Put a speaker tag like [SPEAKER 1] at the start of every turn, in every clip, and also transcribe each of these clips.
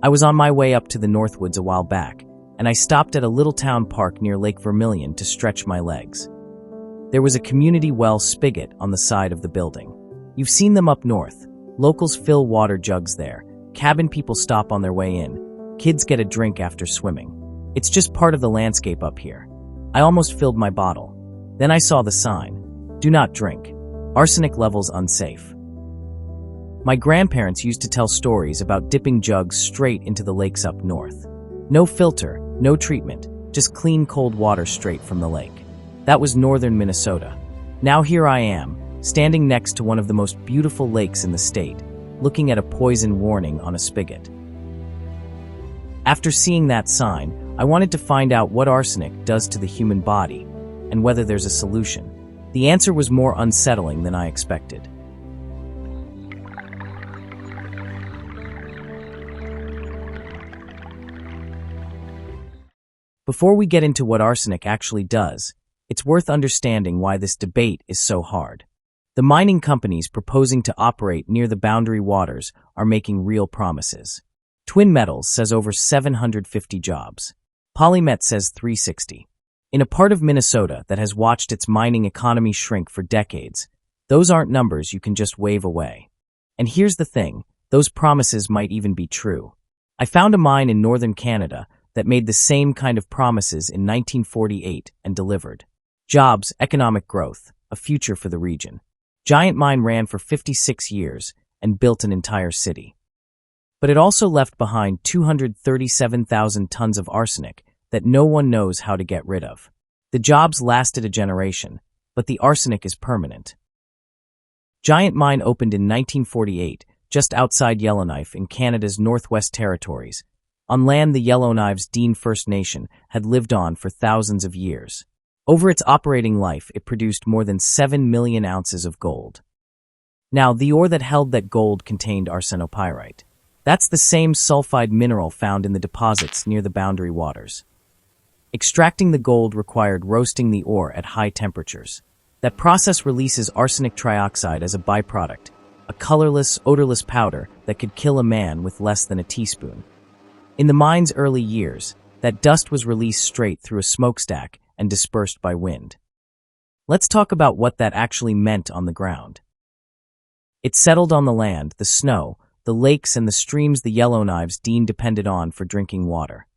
[SPEAKER 1] I was on my way up to the Northwoods a while back, and I stopped at a little town park near Lake Vermilion to stretch my legs. There was a community well spigot on the side of the building. You've seen them up north. Locals fill water jugs there. Cabin people stop on their way in. Kids get a drink after swimming. It's just part of the landscape up here. I almost filled my bottle. Then I saw the sign. Do not drink. Arsenic levels unsafe. My grandparents used to tell stories about dipping jugs straight into the lakes up north. No filter, no treatment, just clean cold water straight from the lake. That was northern Minnesota. Now here I am, standing next to one of the most beautiful lakes in the state, looking at a poison warning on a spigot. After seeing that sign, I wanted to find out what arsenic does to the human body, and whether there's a solution. The answer was more unsettling than I expected. Before we get into what arsenic actually does, it's worth understanding why this debate is so hard. The mining companies proposing to operate near the boundary waters are making real promises. Twin Metals says over 750 jobs. Polymet says 360. In a part of Minnesota that has watched its mining economy shrink for decades, those aren't numbers you can just wave away. And here's the thing, those promises might even be true. I found a mine in northern Canada that made the same kind of promises in 1948 and delivered. Jobs, economic growth, a future for the region. Giant mine ran for 56 years and built an entire city. But it also left behind 237,000 tons of arsenic that no one knows how to get rid of. The jobs lasted a generation, but the arsenic is permanent. Giant Mine opened in 1948, just outside Yellowknife in Canada's Northwest Territories, on land the Yellowknife's Dean First Nation had lived on for thousands of years. Over its operating life, it produced more than 7 million ounces of gold. Now, the ore that held that gold contained arsenopyrite. That's the same sulfide mineral found in the deposits near the boundary waters. Extracting the gold required roasting the ore at high temperatures. That process releases arsenic trioxide as a byproduct, a colorless, odorless powder that could kill a man with less than a teaspoon. In the mine's early years, that dust was released straight through a smokestack and dispersed by wind. Let's talk about what that actually meant on the ground. It settled on the land, the snow, the lakes, and the streams the Yellowknife's Dean depended on for drinking water.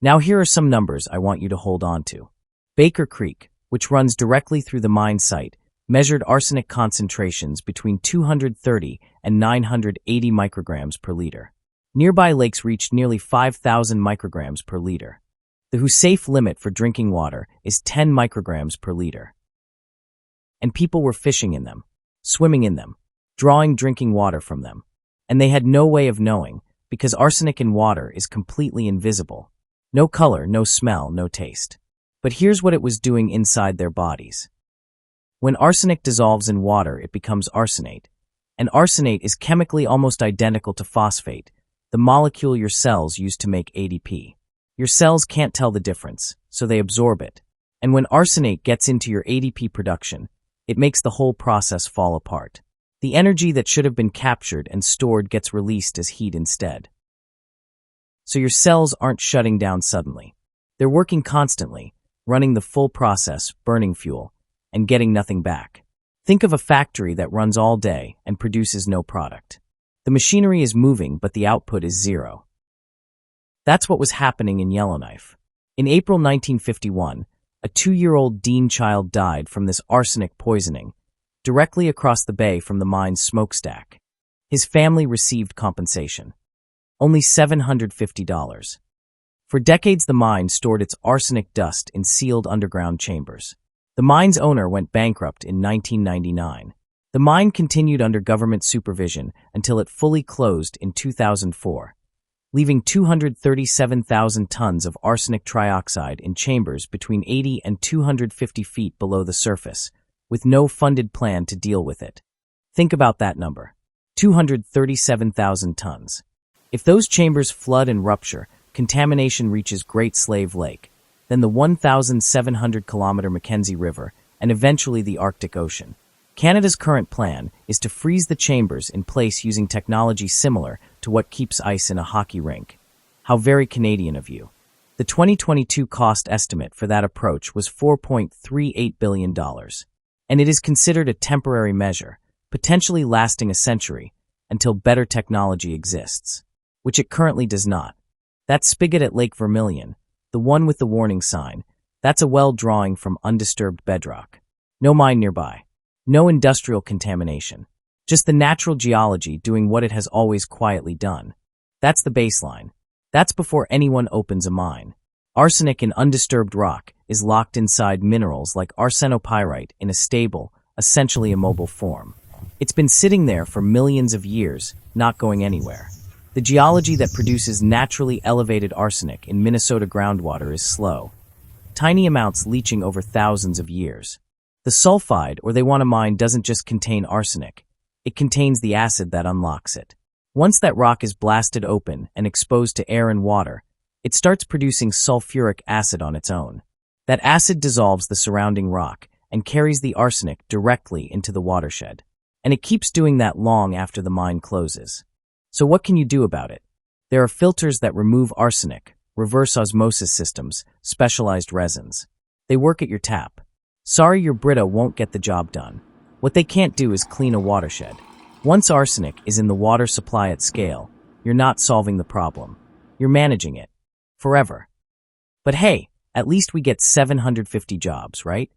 [SPEAKER 1] Now here are some numbers I want you to hold on to. Baker Creek, which runs directly through the mine site, measured arsenic concentrations between 230 and 980 micrograms per liter. Nearby lakes reached nearly 5,000 micrograms per liter. The safe limit for drinking water is 10 micrograms per liter. And people were fishing in them, swimming in them, drawing drinking water from them. And they had no way of knowing, because arsenic in water is completely invisible. No color, no smell, no taste. But here's what it was doing inside their bodies. When arsenic dissolves in water, it becomes arsenate. And arsenate is chemically almost identical to phosphate, the molecule your cells use to make ADP. Your cells can't tell the difference, so they absorb it. And when arsenate gets into your ADP production, it makes the whole process fall apart. The energy that should have been captured and stored gets released as heat instead. So your cells aren't shutting down suddenly. They're working constantly, running the full process, burning fuel, and getting nothing back. Think of a factory that runs all day and produces no product. The machinery is moving, but the output is zero. That's what was happening in Yellowknife. In April 1951, a 2-year-old Dean child died from this arsenic poisoning, directly across the bay from the mine's smokestack. His family received compensation. Only $750. For decades, the mine stored its arsenic dust in sealed underground chambers. The mine's owner went bankrupt in 1999. The mine continued under government supervision until it fully closed in 2004, leaving 237,000 tons of arsenic trioxide in chambers between 80 and 250 feet below the surface, with no funded plan to deal with it. Think about that number. 237,000 tons. If those chambers flood and rupture, contamination reaches Great Slave Lake, then the 1,700-kilometer Mackenzie River, and eventually the Arctic Ocean. Canada's current plan is to freeze the chambers in place using technology similar to to what keeps ice in a hockey rink. How very Canadian of you. The 2022 cost estimate for that approach was $4.38 billion, and it is considered a temporary measure, potentially lasting a century, until better technology exists, which it currently does not. That spigot at Lake Vermilion, the one with the warning sign, that's a well drawing from undisturbed bedrock. No mine nearby. No industrial contamination. Just the natural geology doing what it has always quietly done. That's the baseline. That's before anyone opens a mine. Arsenic in undisturbed rock is locked inside minerals like arsenopyrite in a stable, essentially immobile form. It's been sitting there for millions of years, not going anywhere. The geology that produces naturally elevated arsenic in Minnesota groundwater is slow. Tiny amounts leaching over thousands of years. The sulfide, or they want to mine, doesn't just contain arsenic. It contains the acid that unlocks it. Once that rock is blasted open and exposed to air and water, it starts producing sulfuric acid on its own. That acid dissolves the surrounding rock and carries the arsenic directly into the watershed. And it keeps doing that long after the mine closes. So what can you do about it? There are filters that remove arsenic, reverse osmosis systems, specialized resins. They work at your tap. Sorry, your Brita won't get the job done. What they can't do is clean a watershed. Once arsenic is in the water supply at scale, you're not solving the problem. You're managing it. Forever. But hey, at least we get 750 jobs, right?